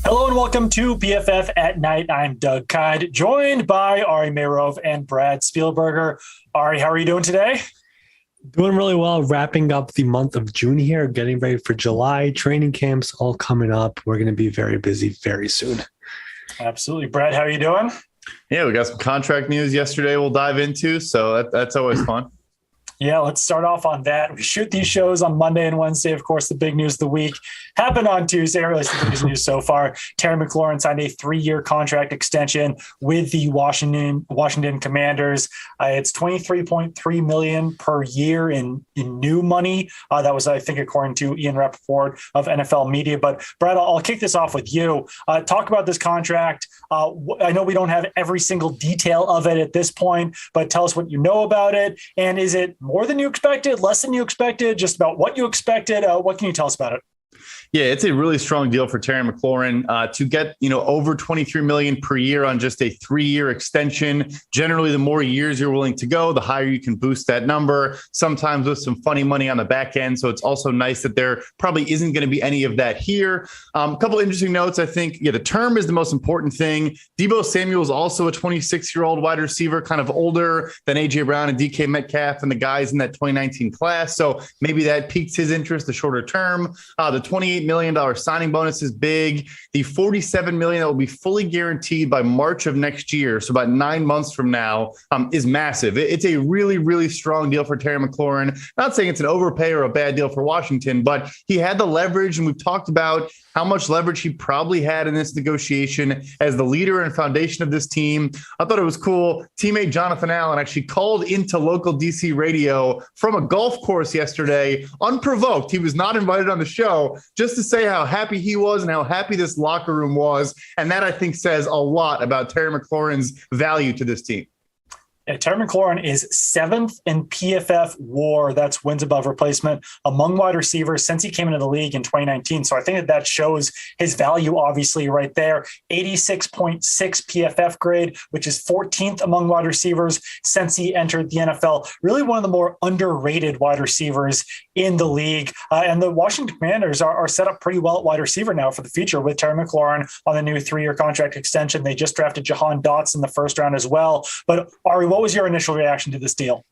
Hello and welcome to PFF at Night. I'm Doug Kyed, joined by Ari Meirov and Brad Spielberger. Ari, how are you doing today? Doing really well, wrapping up the month of June here, getting ready for July. Training camps all coming up. We're going to be very busy very soon. Absolutely. Brad, how are you doing? Yeah, we got some contract news yesterday we'll dive into, so that's always fun. Yeah, let's start off on that. We shoot these shows on Monday and Wednesday. Of course, the big news of the week happened on Tuesday, or at least the biggest news so far. Terry McLaurin signed a 3-year contract extension with the Washington Commanders. It's $23.3 million per year in new money. That was, I think, according to Ian Rappaport of NFL Media. But Brad, I'll kick this off with you. Talk about this contract. I know we don't have every single detail of it at this point, but tell us what you know about it. And is it more than you expected, less than you expected, just about what you expected? What can you tell us about it? Yeah, it's a really strong deal for Terry McLaurin to get, over $23 million per year on just a 3-year extension. Generally, the more years you're willing to go, the higher you can boost that number, sometimes with some funny money on the back end. So it's also nice that there probably isn't going to be any of that here. A couple interesting notes. I think, the term is the most important thing. Deebo Samuel is also a 26-year-old wide receiver, kind of older than A.J. Brown and DK Metcalf and the guys in that 2019 class. So maybe that piques his interest, the shorter term. The $28 million signing bonus is big. The $47 million that will be fully guaranteed by March of next year, so about 9 months from now, is massive. It's a really, really strong deal for Terry McLaurin. Not saying it's an overpay or a bad deal for Washington, but he had the leverage, and we've talked about how much leverage he probably had in this negotiation as the leader and foundation of this team. I thought it was cool. Teammate Jonathan Allen actually called into local DC radio from a golf course yesterday, unprovoked. He was not invited on the show, just to say how happy he was and how happy this locker room was. And that, I think, says a lot about Terry McLaurin's value to this team. Yeah, Terry McLaurin is 7th in PFF WAR, that's wins above replacement, among wide receivers since he came into the league in 2019. So I think that shows his value, obviously, right there. 86.6 PFF grade, which is 14th among wide receivers since he entered the NFL. Really one of the more underrated wide receivers in the league. And the Washington Commanders are set up pretty well at wide receiver now for the future with Terry McLaurin on the new 3-year contract extension. They just drafted Jahan Dotson in the first round as well. But Ari, what was your initial reaction to this deal?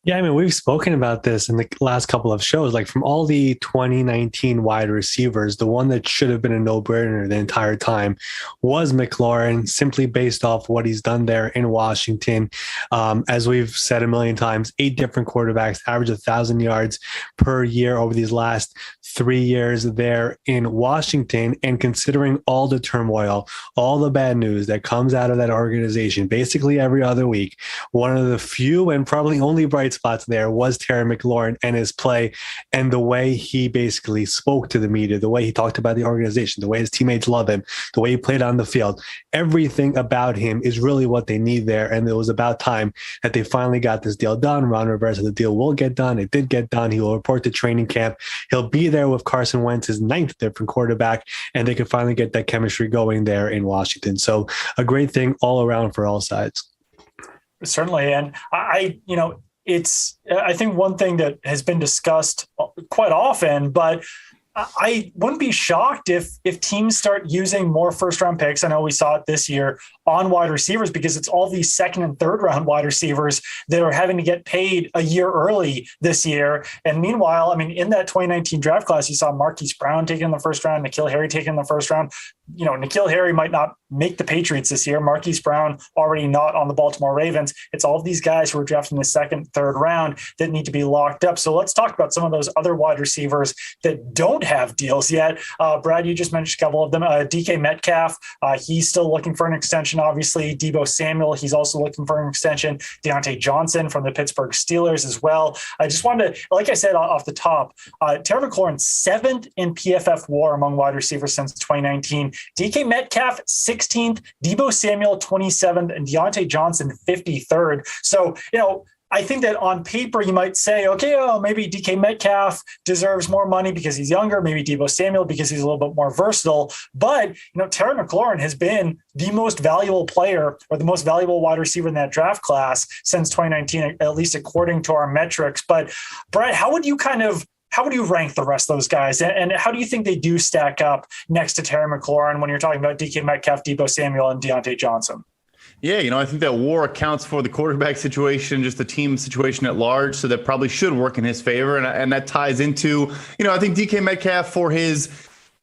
Yeah, I mean, we've spoken about this in the last couple of shows. Like, from all the 2019 wide receivers, the one that should have been a no-brainer the entire time was McLaurin, simply based off what he's done there in Washington. As we've said a million times, 8 different quarterbacks, average 1,000 yards per year over these last 3 years there in Washington. And considering all the turmoil, all the bad news that comes out of that organization, basically every other week, one of the few and probably only bright spots there was Terry McLaurin and his play, and the way he basically spoke to the media, the way he talked about the organization, the way his teammates love him, the way he played on the field. Everything about him is really what they need there. And it was about time that they finally got this deal done. Ron Rivera said the deal will get done. It did get done. He will report to training camp. He'll be there with Carson Wentz, his 9th different quarterback, and they could finally get that chemistry going there in Washington. So a great thing all around for all sides. Certainly. And I think one thing that has been discussed quite often, but I wouldn't be shocked if teams start using more first-round picks. I know we saw it this year on wide receivers, because it's all these second and third round wide receivers that are having to get paid a year early this year. And meanwhile, I mean, in that 2019 draft class, you saw Marquise Brown taken in the first round, N'Keal Harry taken in the first round. N'Keal Harry might not make the Patriots this year. Marquise Brown already not on the Baltimore Ravens. It's all of these guys who are drafted in the second, third round that need to be locked up. So let's talk about some of those other wide receivers that don't have deals yet. Brad, you just mentioned a couple of them. DK Metcalf, he's still looking for an extension, obviously. Deebo Samuel, he's also looking for an extension. Deontay Johnson from the Pittsburgh Steelers as well. I just wanted to, like I said off the top, Terry McLaurin, 7th in PFF WAR among wide receivers since 2019. DK Metcalf, 16th, Deebo Samuel, 27th, and Deontay Johnson, 53rd. So, I think that on paper, you might say, okay, maybe DK Metcalf deserves more money because he's younger, maybe Deebo Samuel because he's a little bit more versatile. But, Terry McLaurin has been the most valuable player or the most valuable wide receiver in that draft class since 2019, at least according to our metrics. But Brett, how would you kind of how would you rank the rest of those guys? And how do you think they do stack up next to Terry McLaurin when you're talking about DK Metcalf, Deebo Samuel, and Deontay Johnson? Yeah, I think that WAR accounts for the quarterback situation, just the team situation at large. So that probably should work in his favor. And that ties into, I think DK Metcalf, for his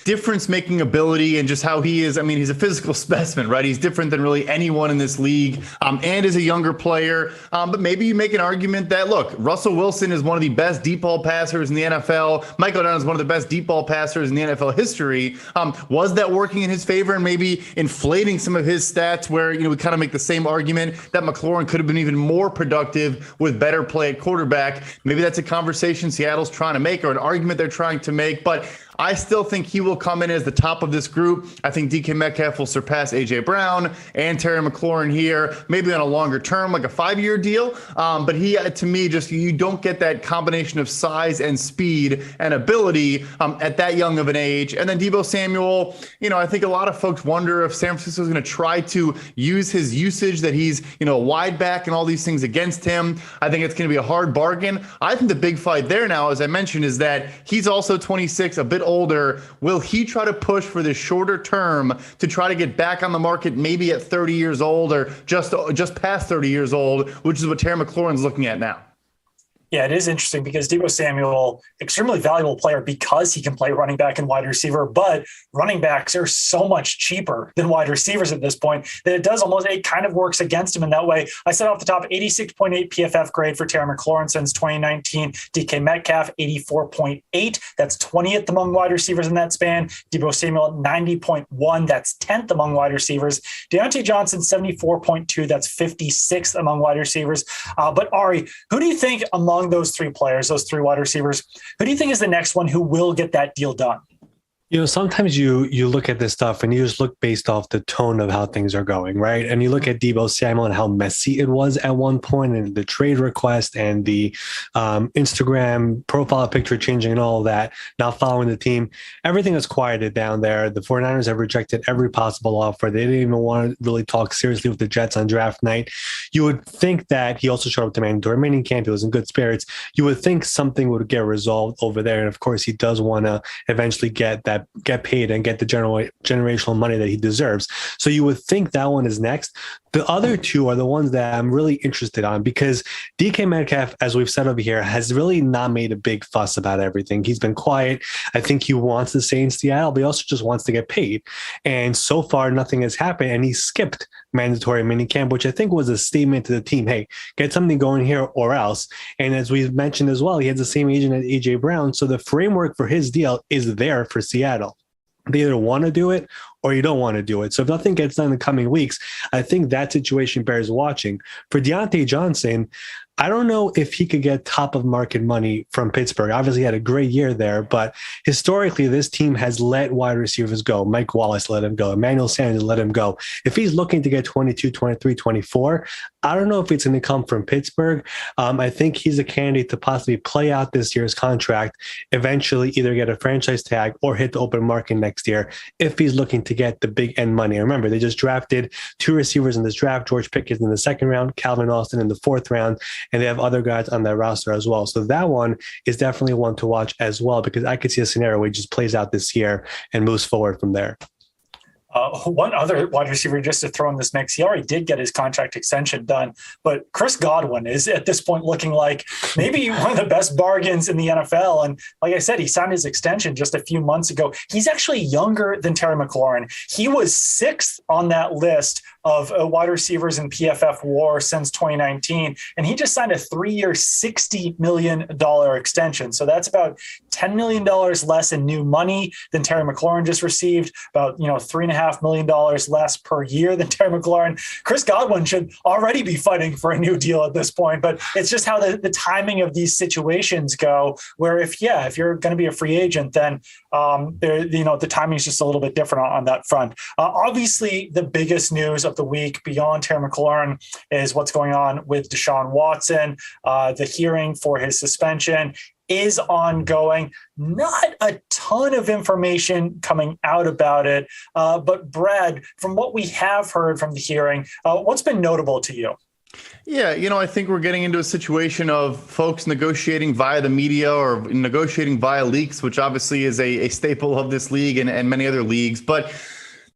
difference-making ability and just how he is. I mean, he's a physical specimen, right? He's different than really anyone in this league, and is a younger player. But maybe you make an argument that, look, Russell Wilson is one of the best deep ball passers in the NFL. Michael Dunn is one of the best deep ball passers in the NFL history. Was that working in his favor and maybe inflating some of his stats where, we kind of make the same argument that McLaurin could have been even more productive with better play at quarterback? Maybe that's a conversation Seattle's trying to make, or an argument they're trying to make. But I still think he will come in as the top of this group. I think DK Metcalf will surpass A.J. Brown and Terry McLaurin here, maybe on a longer term, like a 5-year deal. But he, to me, just you don't get that combination of size and speed and ability at that young of an age. And then Deebo Samuel, I think a lot of folks wonder if San Francisco is going to try to use his usage, that he's, a wide back and all these things against him. I think it's going to be a hard bargain. I think the big fight there now, as I mentioned, is that he's also 26, a bit older. Will he try to push for this shorter term to try to get back on the market, maybe at 30 years old or just past 30 years old, which is what Terry McLaurin's looking at now? Yeah, it is interesting because Deebo Samuel, extremely valuable player because he can play running back and wide receiver, but running backs are so much cheaper than wide receivers at this point that it kind of works against him in that way. I said off the top, 86.8 PFF grade for Terry McLaurin since 2019. DK Metcalf, 84.8. That's 20th among wide receivers in that span. Deebo Samuel, 90.1. That's 10th among wide receivers. Deontay Johnson, 74.2. That's 56th among wide receivers. But Ari, who do you think among those three players, those three wide receivers, who do you think is the next one who will get that deal done? Sometimes you look at this stuff and you just look based off the tone of how things are going, right? And you look at Deebo Samuel and how messy it was at one point, and the trade request and the Instagram profile picture changing and all of that, now following the team. Everything is quieted down there. The 49ers have rejected every possible offer. They didn't even want to really talk seriously with the Jets on draft night. You would think that he also showed up to mandatory minicamp camp. He was in good spirits. You would think something would get resolved over there. And of course, he does want to eventually get paid and get the generational money that he deserves. So you would think that one is next. The other two are the ones that I'm really interested on because DK Metcalf, as we've said over here, has really not made a big fuss about everything. He's been quiet. I think he wants to stay in Seattle, but he also just wants to get paid. And so far, nothing has happened. And he skipped mandatory minicamp, which I think was a statement to the team. Hey, get something going here or else. And as we've mentioned as well, he has the same agent as A.J. Brown. So the framework for his deal is there for Seattle. They either want to do it or you don't want to do it. So if nothing gets done in the coming weeks, I think that situation bears watching. For Deontay Johnson, I don't know if he could get top of market money from Pittsburgh. Obviously, he had a great year there, but historically, this team has let wide receivers go. Mike Wallace let him go. Emmanuel Sanders let him go. If he's looking to get 22, 23, 24, I don't know if it's going to come from Pittsburgh. I think he's a candidate to possibly play out this year's contract, eventually either get a franchise tag or hit the open market next year if he's looking to get the big end money. Remember, they just drafted 2 receivers in this draft, George Pickens in the 2nd round, Calvin Austin in the 4th round, and they have other guys on their roster as well. So that one is definitely one to watch as well, because I could see a scenario where he just plays out this year and moves forward from there. One other wide receiver just to throw in this mix, he already did get his contract extension done, but Chris Godwin is at this point looking like maybe one of the best bargains in the NFL. And like I said, he signed his extension just a few months ago. He's actually younger than Terry McLaurin. He was 6th on that list of wide receivers in PFF WAR since 2019, and he just signed a 3-year, $60 million extension. So that's about $10 million less in new money than Terry McLaurin just received, about $3.5 million less per year than Terry McLaurin. Chris Godwin should already be fighting for a new deal at this point, but it's just how the timing of these situations go, where if you're going to be a free agent, then the timing is just a little bit different on that front. Obviously, the biggest news of the week beyond Terry McLaurin is what's going on with Deshaun Watson. The hearing for his suspension is ongoing. Not a ton of information coming out about it. But Brad, from what we have heard from the hearing, what's been notable to you? Yeah, I think we're getting into a situation of folks negotiating via the media or negotiating via leaks, which obviously is a staple of this league and many other leagues. But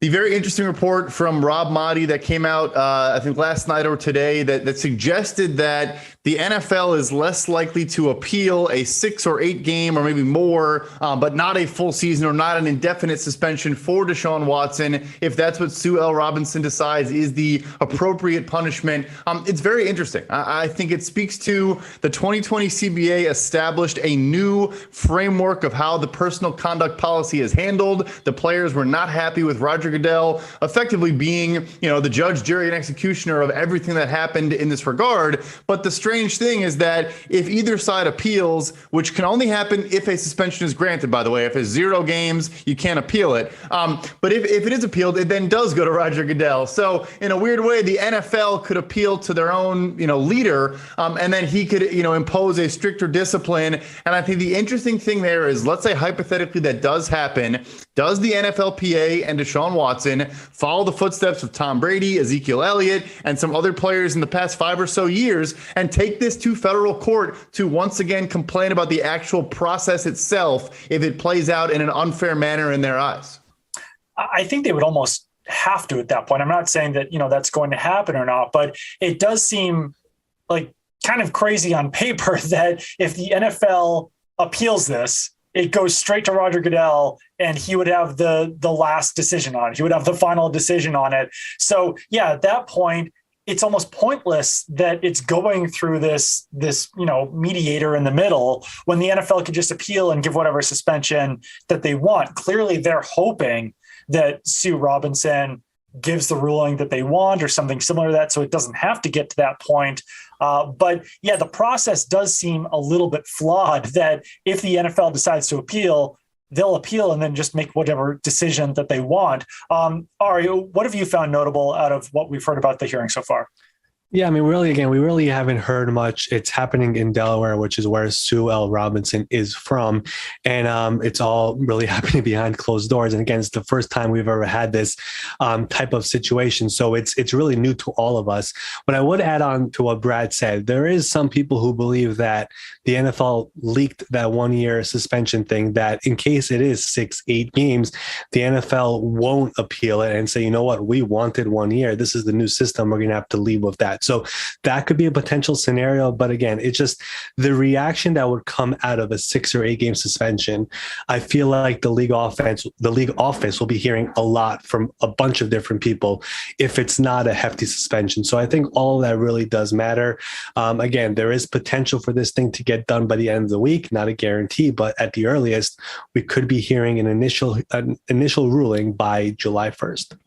the very interesting report from Rob Maaddi that came out, I think last night or today, that suggested that the NFL is less likely to appeal a 6 or 8 game or maybe more, but not a full season or not an indefinite suspension for Deshaun Watson, if that's what Sue L. Robinson decides is the appropriate punishment. It's very interesting. I think it speaks to the 2020 CBA established a new framework of how the personal conduct policy is handled. The players were not happy with Roger Goodell effectively being, the judge, jury, and executioner of everything that happened in this regard. But the strange thing is that if either side appeals, which can only happen if a suspension is granted, by the way, if it's 0 games, you can't appeal it. But if it is appealed, it then does go to Roger Goodell. So in a weird way, the NFL could appeal to their own, leader, and then he could, impose a stricter discipline. And I think the interesting thing there is, let's say hypothetically that does happen. Does the NFLPA and Deshaun Watson follow the footsteps of Tom Brady, Ezekiel Elliott, and some other players in the past 5 or so years and take this to federal court to once again complain about the actual process itself if it plays out in an unfair manner in their eyes? I think they would almost have to at that point. I'm not saying that, that's going to happen or not, but it does seem like kind of crazy on paper that if the NFL appeals this, it goes straight to Roger Goodell and he would have the last decision on it. He would have the final decision on it. So yeah, at that point, it's almost pointless that it's going through this mediator in the middle when the NFL could just appeal and give whatever suspension that they want. Clearly, they're hoping that Sue Robinson gives the ruling that they want or something similar to that, so it doesn't have to get to that point. But yeah, the process does seem a little bit flawed that if the NFL decides to appeal, they'll appeal and then just make whatever decision that they want. Ari, what have you found notable out of what we've heard about the hearing so far? Yeah, I mean, we really haven't heard much. It's happening in Delaware, which is where Sue L. Robinson is from. And it's all really happening behind closed doors. And again, it's the first time we've ever had this type of situation. So it's really new to all of us. But I would add on to what Brad said. There is some people who believe that the NFL leaked that 1-year suspension thing, that in case it is 6-8 games, the NFL won't appeal it and say, you know what, we wanted 1 year. This is the new system. We're going to have to leave with that. So that could be a potential scenario. But again, it's just the reaction that would come out of a 6 or 8 game suspension. I feel like the league office will be hearing a lot from a bunch of different people if it's not a hefty suspension. So I think all of that really does matter. Again, there is potential for this thing to get done by the end of the week, not a guarantee, but at the earliest, we could be hearing an initial ruling by July 1st.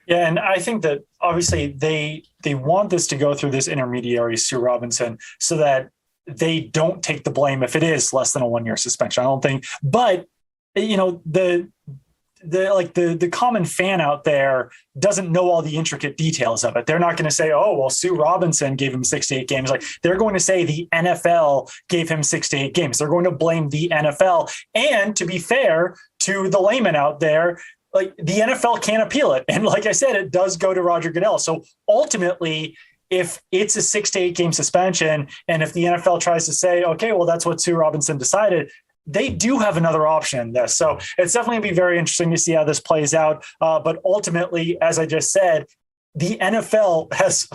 Yeah, and I think that obviously they want this to go through this intermediary, Sue Robinson, so that they don't take the blame if it is less than a 1-year suspension. I don't think, but the common fan out there doesn't know all the intricate details of it. They're not going to say, oh, well, Sue Robinson gave him 6 to 8 games. Like, they're going to say the NFL gave him 6 to 8 games. They're going to blame the NFL. And to be fair to the layman out there, like, the NFL can't appeal it. And like I said, it does go to Roger Goodell. So ultimately, if it's a 6 to 8 game suspension, and if the NFL tries to say, okay, well, that's what Sue Robinson decided, they do have another option in this. So it's definitely going to be very interesting to see how this plays out. But ultimately, as I just said, the NFL has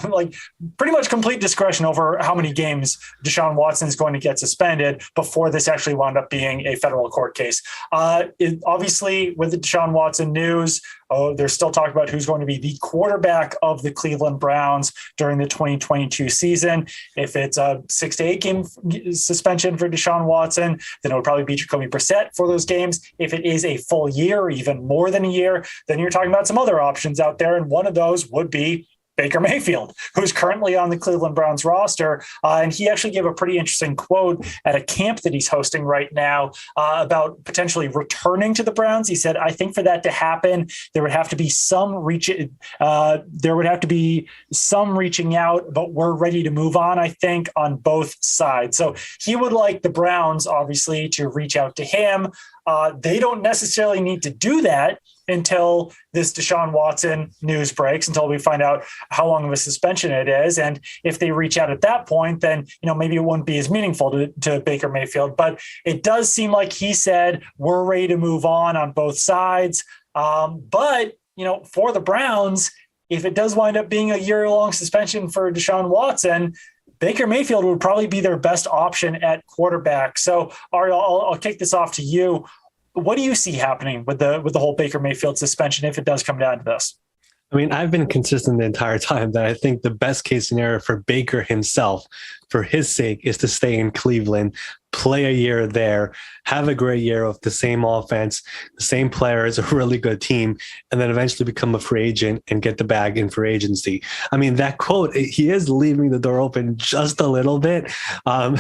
pretty much complete discretion over how many games Deshaun Watson is going to get suspended before this actually wound up being a federal court case. Obviously, with the Deshaun Watson news, they're still talking about who's going to be the quarterback of the Cleveland Browns during the 2022 season. If it's a 6 to 8 game suspension for Deshaun Watson, then it would probably be Jacoby Brissett for those games. If it is a full year, or even more than a year, then you're talking about some other options out there. And one of those would be Baker Mayfield, who's currently on the Cleveland Browns roster. And he actually gave a pretty interesting quote at a camp that he's hosting right now about potentially returning to the Browns. He said, I think for that to happen, there would have to be some reaching out, but we're ready to move on, I think, on both sides. So he would like the Browns, obviously, to reach out to him. They don't necessarily need to do that until this Deshaun Watson news breaks, until we find out how long of a suspension it is. And if they reach out at that point, then, maybe it wouldn't be as meaningful to Baker Mayfield. But it does seem like he said, we're ready to move on both sides. But for the Browns, if it does wind up being a year-long suspension for Deshaun Watson, Baker Mayfield would probably be their best option at quarterback. So, Ari, I'll kick this off to you. What do you see happening with the whole Baker Mayfield suspension if it does come down to this? I mean, I've been consistent the entire time that I think the best case scenario for Baker himself, for his sake, is to stay in Cleveland, play a year there, have a great year with the same offense, the same players, a really good team, and then eventually become a free agent and get the bag in free agency. I mean, that quote, he is leaving the door open just a little bit.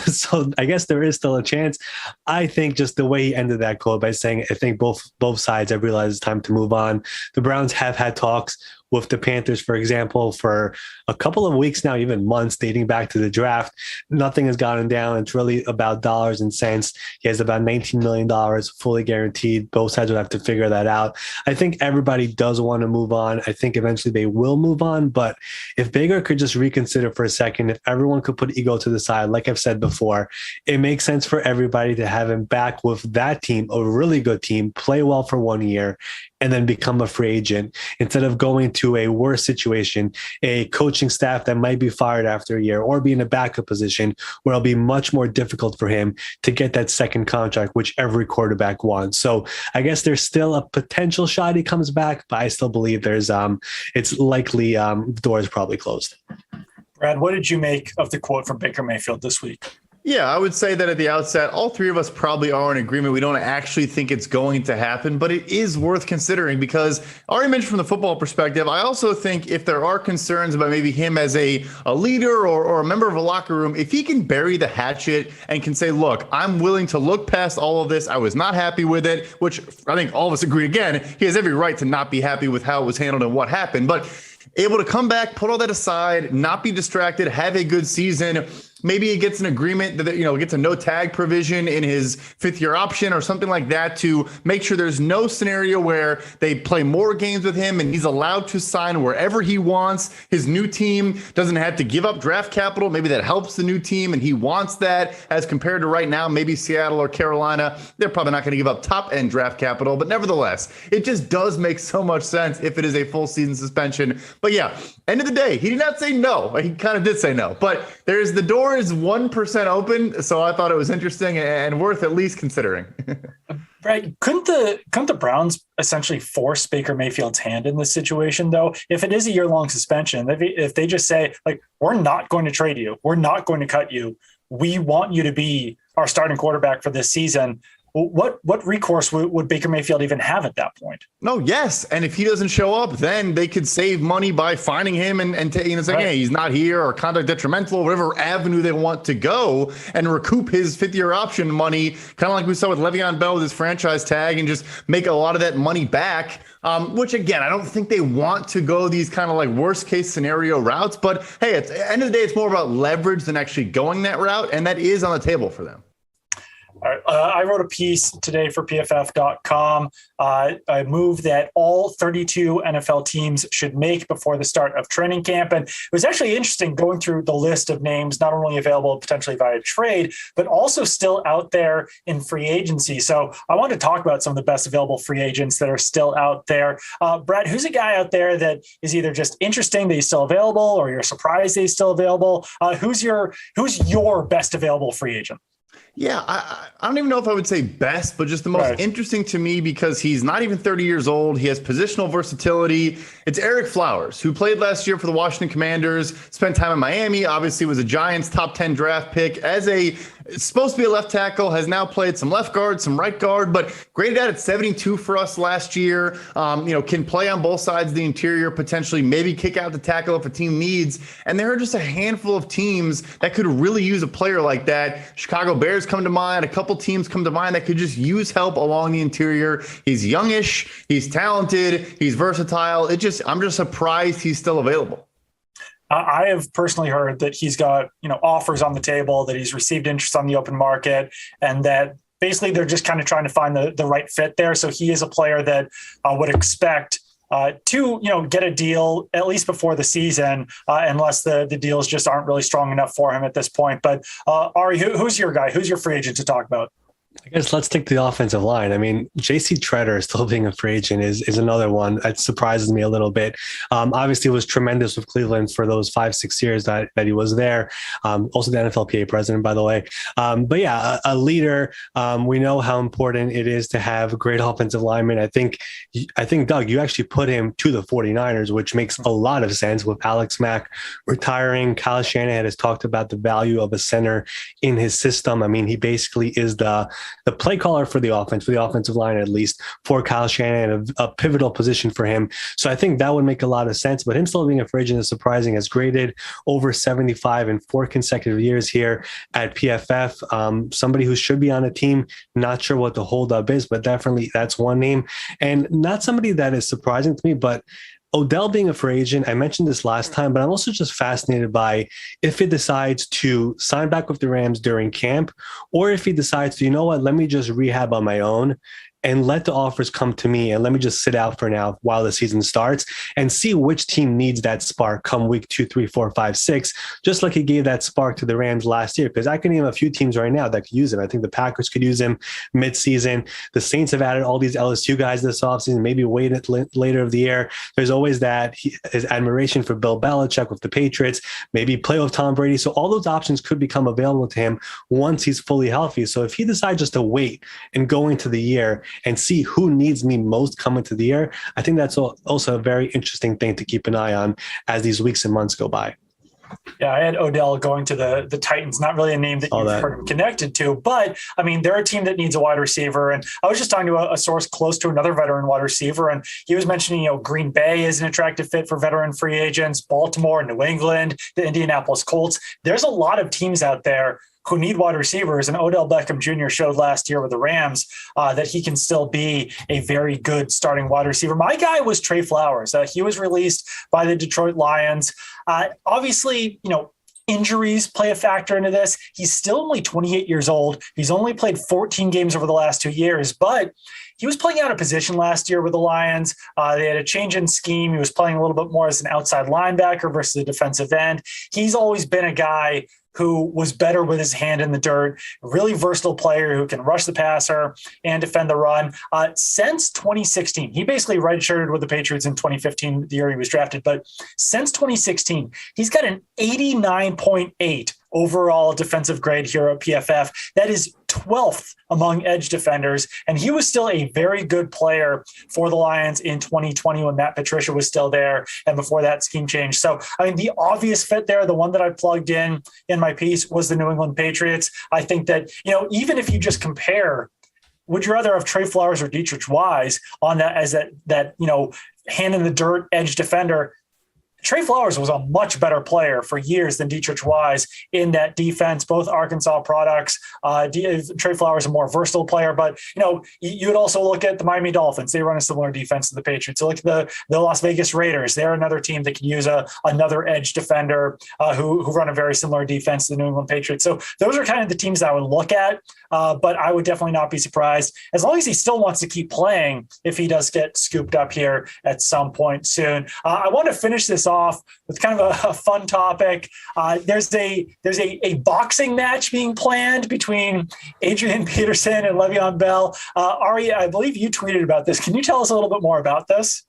So I guess there is still a chance. I think just the way he ended that quote by saying, I think both sides have realized it's time to move on. The Browns have had talks with the Panthers, for example, for a couple of weeks now, even months, dating back to the draft. Nothing has gotten down. It's really about dollars and cents. He has about $19 million fully guaranteed. Both sides would have to figure that out. I think everybody does want to move on. I think eventually they will move on. But if Baker could just reconsider for a second, if everyone could put ego to the side, like I've said before, it makes sense for everybody to have him back with that team, a really good team, play well for 1 year, and then become a free agent instead of going to a worse situation, a coaching staff that might be fired after a year, or be in a backup position where it'll be much more difficult for him to get that second contract, which every quarterback wants. So I guess there's still a potential shot he comes back, but I still believe there's it's likely the door is probably closed. Brad, what did you make of the quote from Baker Mayfield this week? Yeah, I would say that at the outset, all three of us probably are in agreement. We don't actually think it's going to happen, but it is worth considering because Ari mentioned from the football perspective, I also think if there are concerns about maybe him as a leader or a member of a locker room, if he can bury the hatchet and can say, look, I'm willing to look past all of this. I was not happy with it, which I think all of us agree again. He has every right to not be happy with how it was handled and what happened, but able to come back, put all that aside, not be distracted, have a good season. Maybe he gets an agreement that, gets a no tag provision in his 5th year option or something like that to make sure there's no scenario where they play more games with him and he's allowed to sign wherever he wants. His new team doesn't have to give up draft capital. Maybe that helps the new team and he wants that as compared to right now, maybe Seattle or Carolina. They're probably not going to give up top end draft capital, but nevertheless, it just does make so much sense if it is a full season suspension. But yeah, end of the day, he did not say no. He kind of did say no, but the door is 1% open, so I thought it was interesting and worth at least considering. Right. Couldn't the Browns essentially force Baker Mayfield's hand in this situation, though? If it is a year-long suspension, if they just say, we're not going to trade you, we're not going to cut you, we want you to be our starting quarterback for this season, what recourse would Baker Mayfield even have at that point? No, yes. And if he doesn't show up, then they could save money by finding him and saying, hey, he's not here or conduct detrimental or whatever avenue they want to go and recoup his 5th year option money, kind of like we saw with Le'Veon Bell with his franchise tag and just make a lot of that money back. Which, again, I don't think they want to go these kind of worst case scenario routes. But hey, at the end of the day, it's more about leverage than actually going that route. And that is on the table for them. I wrote a piece today for PFF.com, a move that all 32 NFL teams should make before the start of training camp. And it was actually interesting going through the list of names, not only available potentially via trade, but also still out there in free agency. So I wanted to talk about some of the best available free agents that are still out there. Brad, who's a guy out there that is either just interesting that he's still available or you're surprised that he's still available? Who's your best available free agent? Yeah, I don't even know if I would say best, but just the most interesting to me because he's not even 30 years old. He has positional versatility. It's Eric Flowers, who played last year for the Washington Commanders, spent time in Miami, obviously was a Giants top 10 draft pick. It's supposed to be a left tackle, has now played some left guard, some right guard, but graded out at 72 for us last year. Can play on both sides of the interior, potentially maybe kick out the tackle if a team needs. And there are just a handful of teams that could really use a player like that. Chicago Bears come to mind. A couple teams come to mind that could just use help along the interior. He's youngish. He's talented. He's versatile. I'm just surprised he's still available. I have personally heard that he's got, offers on the table, that he's received interest on the open market, and that basically they're just kind of trying to find the right fit there. So he is a player that would expect to get a deal at least before the season, unless the deals just aren't really strong enough for him at this point. But Ari, who's your guy? Who's your free agent to talk about? I guess let's take the offensive line. I mean, JC Treader still being a free agent is another one that surprises me a little bit. Obviously, it was tremendous with Cleveland for those 5-6 years that he was there. Also the NFLPA president, by the way. But yeah, a leader. We know how important it is to have great offensive linemen. I think, Doug, you actually put him to the 49ers, which makes a lot of sense with Alex Mack retiring. Kyle Shanahan has talked about the value of a center in his system. I mean, he basically is the play caller for the offense, for the offensive line, at least for Kyle Shanahan, a pivotal position for him. So I think that would make a lot of sense, but him still being a free agent is surprising. Has graded over 75 in 4 consecutive years here at PFF. Somebody who should be on a team, not sure what the holdup is, but definitely that's one name. And not somebody that is surprising to me, but Odell being a free agent, I mentioned this last time, but I'm also just fascinated by if he decides to sign back with the Rams during camp, or if he decides to, let me just rehab on my own and let the offers come to me and let me just sit out for now while the season starts and see which team needs that spark come week 2, 3, 4, 5, 6, just like he gave that spark to the Rams last year. Because I can name a few teams right now that could use him. I think the Packers could use him mid-season. The Saints have added all these LSU guys this offseason, maybe wait later of the year. There's always his admiration for Bill Belichick with the Patriots, maybe play with Tom Brady. So all those options could become available to him once he's fully healthy. So if he decides just to wait and go into the year and see who needs me most coming to the year, I think that's also a very interesting thing to keep an eye on as these weeks and months go by. Yeah, I had Odell going to the Titans, not really a name that you've heard him connected to, but I mean, they're a team that needs a wide receiver. And I was just talking to a source close to another veteran wide receiver, and he was mentioning, Green Bay is an attractive fit for veteran free agents, Baltimore, New England, the Indianapolis Colts. There's a lot of teams out there who need wide receivers, and Odell Beckham Jr. showed last year with the Rams that he can still be a very good starting wide receiver. My guy was Trey Flowers. He was released by the Detroit Lions. Obviously, injuries play a factor into this. He's still only 28 years old. He's only played 14 games over the last 2 years, but he was playing out of position last year with the Lions. They had a change in scheme. He was playing a little bit more as an outside linebacker versus a defensive end. He's always been a guy who was better with his hand in the dirt, really versatile player who can rush the passer and defend the run. Since 2016, he basically redshirted with the Patriots in 2015, the year he was drafted. But since 2016, he's got an 89.8 overall defensive grade here at PFF. That is 12th among edge defenders. And he was still a very good player for the Lions in 2020 when Matt Patricia was still there and before that scheme change. So, I mean, the obvious fit there, the one that I plugged in my piece, was the New England Patriots. I think that, even if you just compare, would you rather have Trey Flowers or Dietrich Wise on that as that hand in the dirt edge defender? Trey Flowers was a much better player for years than Dietrich Wise in that defense, both Arkansas products. Trey Flowers is a more versatile player, but, you would also look at the Miami Dolphins. They run a similar defense to the Patriots. So look at the Las Vegas Raiders. They're another team that can use another edge defender who run a very similar defense to the New England Patriots. So those are kind of the teams that I would look at, but I would definitely not be surprised, as long as he still wants to keep playing, if he does get scooped up here at some point soon. I want to finish this off with kind of a fun topic. There's a boxing match being planned between Adrian Peterson and Le'Veon Bell. Ari, I believe you tweeted about this. Can you tell us a little bit more about this?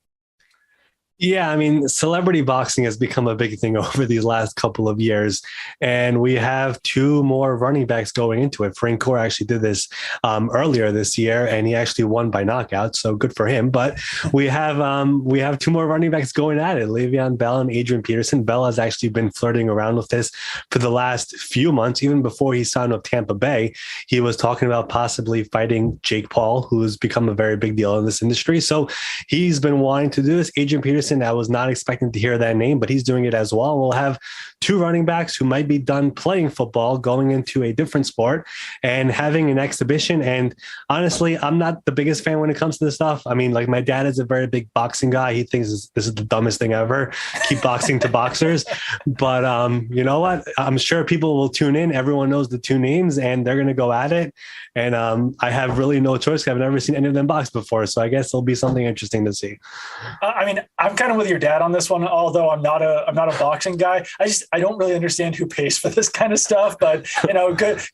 Yeah, I mean, celebrity boxing has become a big thing over these last couple of years, and we have 2 more running backs going into it. Frank Gore actually did this earlier this year, and he actually won by knockout, so good for him. But we have 2 more running backs going at it, Le'Veon Bell and Adrian Peterson. Bell has actually been flirting around with this for the last few months. Even before he signed with Tampa Bay, he was talking about possibly fighting Jake Paul, who has become a very big deal in this industry. So he's been wanting to do this. Adrian Peterson, I was not expecting to hear that name, but he's doing it as well. We'll have two running backs who might be done playing football, going into a different sport and having an exhibition. And honestly, I'm not the biggest fan when it comes to this stuff. I mean, like my dad is a very big boxing guy. He thinks this is the dumbest thing ever. Keep boxing to boxers. But you know what? I'm sure people will tune in. Everyone knows the two names and they're going to go at it. And I have really no choice. I've never seen any of them box before. So I guess it'll be something interesting to see. I mean, I'm kind of with your dad on this one, although I'm not a boxing guy. I don't really understand who pays for this kind of stuff, but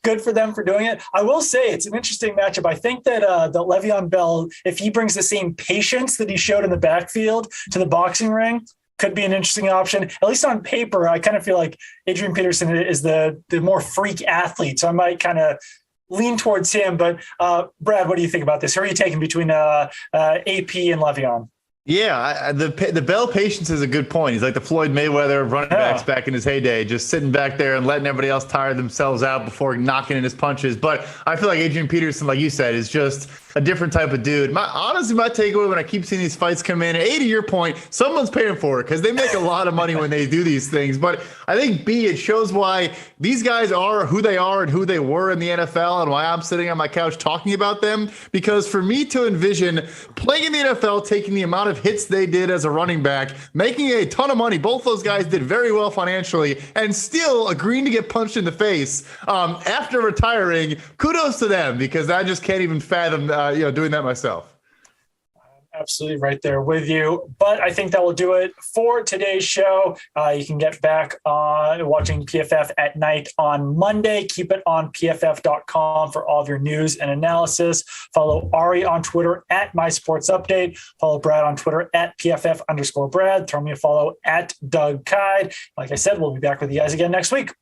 good for them for doing it. I will say it's an interesting matchup. I think that Le'Veon Bell, if he brings the same patience that he showed in the backfield to the boxing ring, could be an interesting option. At least on paper, I kind of feel like Adrian Peterson is the more freak athlete. So I might kind of lean towards him. But Brad, what do you think about this? Who are you taking between AP and Le'Veon? Yeah, the Bell patience is a good point. He's like the Floyd Mayweather of running backs back in his heyday, just sitting back there and letting everybody else tire themselves out before knocking in his punches. But I feel like Adrian Peterson, like you said, is just a different type of dude. Honestly, my takeaway when I keep seeing these fights come in, A, to your point, someone's paying for it because they make a lot of money when they do these things. But I think, B, it shows why these guys are who they are and who they were in the NFL and why I'm sitting on my couch talking about them. Because for me to envision playing in the NFL, taking the amount of hits they did as a running back, making a ton of money, both those guys did very well financially, and still agreeing to get punched in the face after retiring, kudos to them because I just can't even fathom doing that myself. Absolutely right there with you. But I think that will do it for today's show. You can get back on watching PFF at night on Monday. Keep it on pff.com for all of your news and analysis. Follow Ari on Twitter at MySportsUpdate. Follow Brad on Twitter at PFF_Brad. Throw me a follow at Doug Kyed. Like I said, we'll be back with you guys again next week.